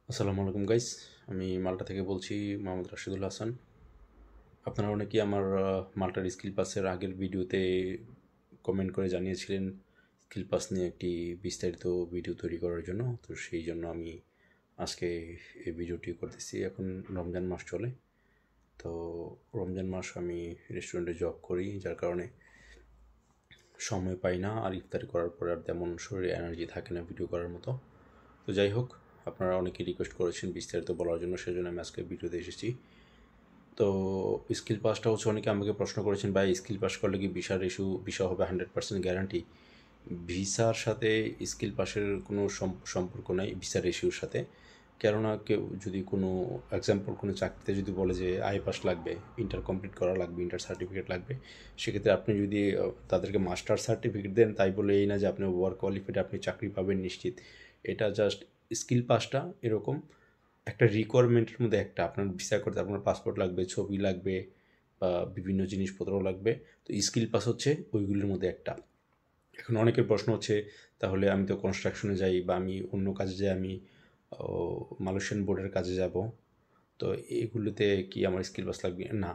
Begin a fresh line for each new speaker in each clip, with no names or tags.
আসসালামু আলাইকুম গাইস। আমি মাল্টা থেকে বলছি, মোহাম্মদ রাশিদুল হাসান। আপনারা অনেকেই আমার মাল্টার স্কিল পাসের আগের ভিডিওতে কমেন্ট করে জানিয়েছিলেন স্কিল পাস নিয়ে একটি বিস্তারিত ভিডিও তৈরি করার জন্য। তো সেই জন্য আমি আজকে এই ভিডিওটি করতেছি। এখন রমজান মাস চলে, তো রমজান মাস আমি রেস্টুরেন্টে জব করি, যার কারণে সময় পাই না, আর ইফতারি করার পরে আর তেমন শরীরে এনার্জি থাকে না ভিডিও করার মতো। তো যাই হোক, আপনারা অনেকেই রিকোয়েস্ট করেছেন বিস্তারিত বলার জন্য, সেজন্য আমি আজকে ভিডিওতে এসেছি। তো স্কিল পাসটা হচ্ছে, অনেকে আমাকে প্রশ্ন করেছেন, ভাই স্কিল পাস করলে কি ভিসা হবে 100% গ্যারান্টি? ভিসার সাথে স্কিল পাসের কোনো সম্পর্ক নাই ভিসার ইস্যুর সাথে। কেননা কেউ যদি কোনো এক্সাম্পল কোনো চাকরিতে যদি বলে যে আই পাস লাগবে, ইন্টার কমপ্লিট করা লাগবে, ইন্টার সার্টিফিকেট লাগবে, সেক্ষেত্রে আপনি যদি তাদেরকে মাস্টার সার্টিফিকেট দেন, তাই বলে এই না যে আপনি ওয়ার্ক কোয়ালিফাইড, আপনি চাকরি পাবেন নিশ্চিত। এটা জাস্ট স্কিল পাসটা এরকম একটা রিকোয়ারমেন্টের মধ্যে একটা, আপনার ভিসা করতে আপনার পাসপোর্ট লাগবে, ছবি লাগবে, বা বিভিন্ন জিনিসপত্র লাগবে। তো স্কিল পাস হচ্ছে ওইগুলির মধ্যে একটা। এখন অনেকের প্রশ্ন হচ্ছে, তাহলে আমি তো কনস্ট্রাকশনে যাই, বা আমি অন্য কাজে যাই, আমি মালয়েশিয়ান বোর্ডের কাজে যাব, তো এগুলোতে কি আমার স্কিল পাস লাগবে? না,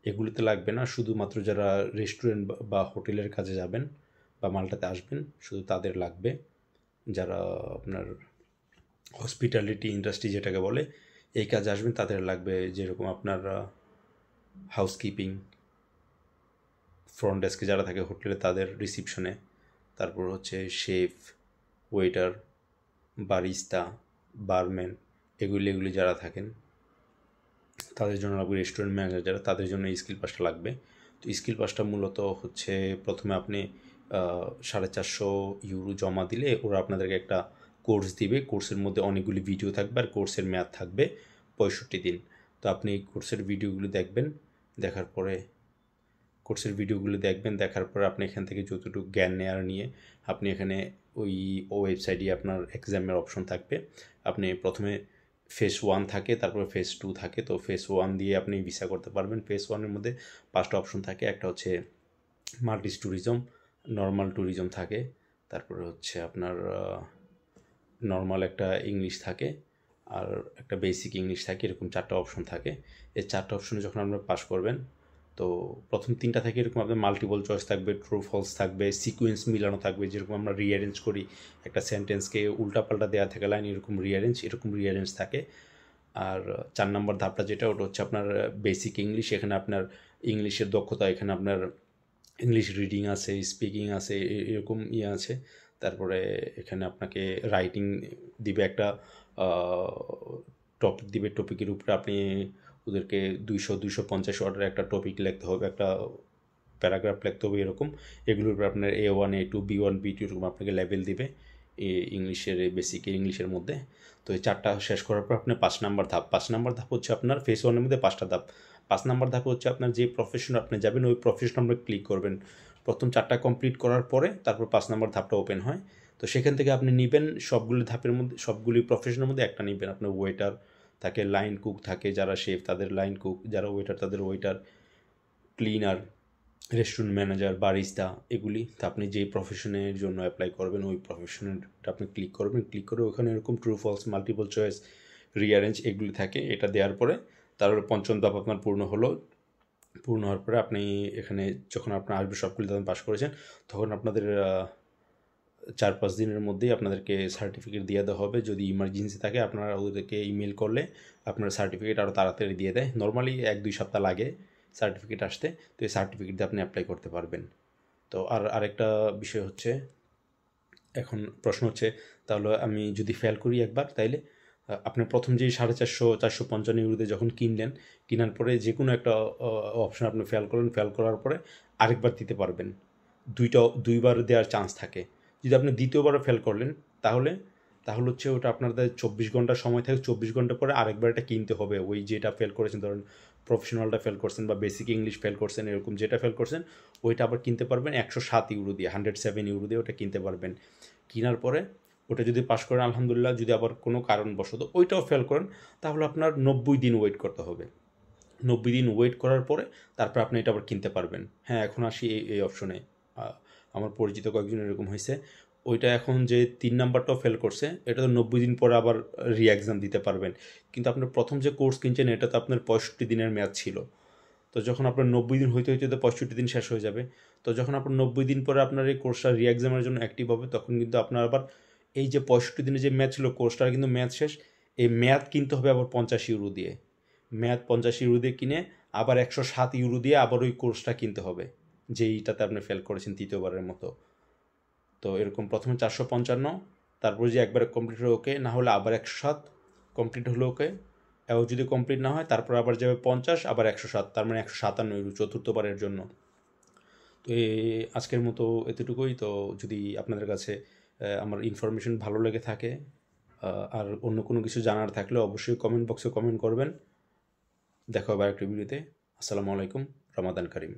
এগুলোতে লাগবে না। শুধুমাত্র যারা রেস্টুরেন্ট বা হোটেলের কাজে যাবেন বা মাল্টাতে আসবেন, শুধু তাদের লাগবে। যারা আপনার হসপিটালিটি ইন্ডাস্ট্রি যেটাকে বলে, এই কাজে আসবেন তাদের লাগবে। যেরকম আপনার হাউসকিপিং, ফ্রন্ট ডেস্কে যারা থাকে হোটেলে, তাদের রিসিপশনে, তারপর হচ্ছে শেফ, ওয়েটার, বারিস্তা, বারম্যান, এগুলি যারা থাকেন তাদের জন্য লাগবে। রেস্টুরেন্ট ম্যানেজার যারা, তাদের জন্য এই স্কিল পাসটা লাগবে। তো স্কিল পাসটা মূলত হচ্ছে, প্রথমে আপনি 450 ইউরো জমা দিলে ওরা আপনাদেরকে একটা কোর্স দিবে। কোর্সের মধ্যে অনেকগুলি ভিডিও থাকবে, আর কোর্সের মেয়াদ থাকবে 65 দিন। তো আপনি কোর্সের ভিডিওগুলো দেখবেন, দেখার পরে দেখার পরে আপনি এখান থেকে যতটুকু জ্ঞান নেওয়ার নিয়ে আপনি এখানে ওই ওয়েবসাইটে আপনার এক্সামের অপশন থাকবে। আপনি প্রথমে ফেজ 1 থাকে, তারপরে ফেজ 2 থাকে। তো ফেজ 1 দিয়ে আপনি ভিসা করতে পারবেন। ফেজ 1-এর মধ্যে 5টা অপশন থাকে। একটা হচ্ছে মাল্টি ট্যুরিজম, নর্মাল ট্যুরিজম থাকে, তারপরে হচ্ছে আপনার নর্মাল একটা ইংলিশ থাকে, আর একটা বেসিক ইংলিশ থাকে। এরকম 4টা অপশন থাকে। এই 4টা অপশনে যখন আপনারা পাস করবেন, তো প্রথম 3টা থেকে এরকম আপনার মাল্টিপল চয়েস থাকবে, ট্রু ফলস থাকবে, সিকোয়েন্স মিলানো থাকবে। যেরকম আমরা রিঅ্যারেঞ্জ করি একটা সেন্টেন্সকে, উল্টাপাল্টা দেওয়া থাকে লাইন, এরকম রিঅ্যারেঞ্জ থাকে। আর 4 নম্বর ধাপটা যেটা, ওটা হচ্ছে আপনার বেসিক ইংলিশ। এখানে আপনার ইংলিশের দক্ষতা, এখানে আপনার ইংলিশ রিডিং আছে, স্পিকিং আছে, এরকম আছে। তারপরে এখানে আপনাকে রাইটিং দিবে, একটা টপিক দিবে। টপিকের উপরে আপনি ওদেরকে 200-250 ওয়ার্ডের একটা টপিক লিখতে হবে, একটা প্যারাগ্রাফ লিখতে হবে এরকম। এগুলোর উপরে আপনার A1, A2, B1, B2 এরকম আপনাকে লেভেল দিবে ইংলিশের, বেসিক ইংলিশের মধ্যে। তো এই 4টা শেষ করার পর আপনার 5 নম্বর ধাপ হচ্ছে আপনার ফেজ 1-এর মধ্যে 5টা ধাপ। 5 নম্বর ধাপ হচ্ছে আপনার যে প্রফেশনে আপনি যাবেন, ওই প্রফেশনে আপনি ক্লিক করবেন। প্রথম 4টা কমপ্লিট করার পরে তারপর 5 নম্বর ধাপটা ওপেন হয়। তো সেখান থেকে আপনি নেবেন সবগুলি ধাপের মধ্যে, সবগুলি প্রফেশনের মধ্যে একটা নেবেন। আপনার ওয়েটার থাকে, লাইন কুক থাকে, যারা শেফ তাদের লাইন কুক, যারা ওয়েটার তাদের waiter, cleaner, restaurant manager, barista, এগুলি। তো আপনি যেই প্রফেশনের জন্য অ্যাপ্লাই করবেন, ওই প্রফেশনটা আপনি ক্লিক করবেন। ক্লিক করে ওখানে এরকম true false, multiple choice, rearrange এগুলি থাকে। এটা দেওয়ার পরে তারপরে 5ম ধাপ আপনার পূর্ণ হলো। পূর্ণ হওয়ার পরে আপনি এখানে যখন আপনার আসবে, সবগুলি যখন পাস করেছেন, তখন আপনাদের 4-5 দিনের মধ্যেই আপনাদেরকে সার্টিফিকেট দিয়ে দেওয়া হবে। যদি ইমার্জেন্সি থাকে, আপনারা ওদেরকে ইমেল করলে আপনার সার্টিফিকেট আরও তাড়াতাড়ি দিয়ে দেয়। নর্মালি 1-2 সপ্তাহ লাগে সার্টিফিকেট আসতে। তো এই সার্টিফিকেট দিয়ে আপনি অ্যাপ্লাই করতে পারবেন। তো আরেকটা বিষয় হচ্ছে, এখন প্রশ্ন হচ্ছে, তাহলে আমি যদি ফেল করি একবার, তাইলে আপনি প্রথম যেই 450-455 ইউরোতে যখন কিনলেন, কেনার পরে যে কোনো একটা অপশন আপনি ফেল করলেন, ফেল করার পরে আরেকবার দিতে পারবেন। দুইবার দেওয়ার চান্স থাকে। যদি আপনি দ্বিতীয়বারও ফেল করলেন, তাহলে তাহলে হচ্ছে ওটা আপনাদের 24 ঘন্টা সময় থাকে। 24 ঘন্টা পরে আরেকবার এটা কিনতে হবে। ওই যেটা ফেল করেছেন, ধরুন প্রফেশনালটা ফেল করছেন বা বেসিক ইংলিশ ফেল করছেন, এরকম যেটা ফেল করছেন, ওইটা আবার কিনতে পারবেন 107 ইউরো দিয়ে, 107 ইউরো দিয়ে ওটা কিনতে পারবেন। কেনার পরে ওটা যদি পাস করেন আলহামদুলিল্লাহ, যদি আবার কোনো কারণবশত ওইটাও ফেল করেন, তাহলে আপনার 90 দিন ওয়েট করতে হবে। 90 দিন ওয়েট করার পরে তারপর আপনি এটা আবার কিনতে পারবেন। হ্যাঁ, এখন আসি এই অপশনে। আমার পরিচিত কয়েকজন এরকম হয়েছে, ওইটা এখন যে 3 নাম্বারটাও ফেল করছে, এটা তো 90 দিন পরে আবার এক্সাম দিতে পারবেন। কিন্তু আপনার প্রথম যে কোর্স কিনছেন এটা তো আপনার 65 দিনের মেয়াদ ছিল। তো যখন আপনার 90 দিন হইতে হইতে তো 65 দিন শেষ হয়ে যাবে। তো যখন আপনার 90 দিন পরে আপনার এই কোর্সটা এক্সামের জন্য অ্যাক্টিভ হবে, তখন কিন্তু আপনার আবার এই যে 65 দিনের যে মেয়াদ ছিল কোর্সটার কিন্তু মেয়াদ শেষ। এই মেয়াদ কিনতে হবে আবার 50 ইউরো দিয়ে। মেয়াদ 50 ইউরো দিয়ে কিনে আবার 107 ইউরো দিয়ে আবার ওই কোর্সটা কিনতে হবে, যেইটাতে আপনি ফেল করেছেন তৃতীয়বারের মতো। তো এরকম প্রথমে 455, তারপরে যে একবারে কমপ্লিট হলে ওকে, না হলে আবার 107, কমপ্লিট হলে ওকে, এও যদি কমপ্লিট না হয় তারপর আবার যাবে 50, আবার 107, তার মানে 157 ইউরো চতুর্থবারের জন্য। তো আজকের মতো এতটুকুই। তো যদি আপনাদের কাছে আমার ইনফরমেশন ভালো লেগে থাকে আর অন্য কোনো কিছু জানার থাকলে অবশ্যই কমেন্ট বক্সে কমেন্ট করবেন। দেখা হবে আরেকটা ভিডিওতে। আসসালামু আলাইকুম, রমাদান কারিম।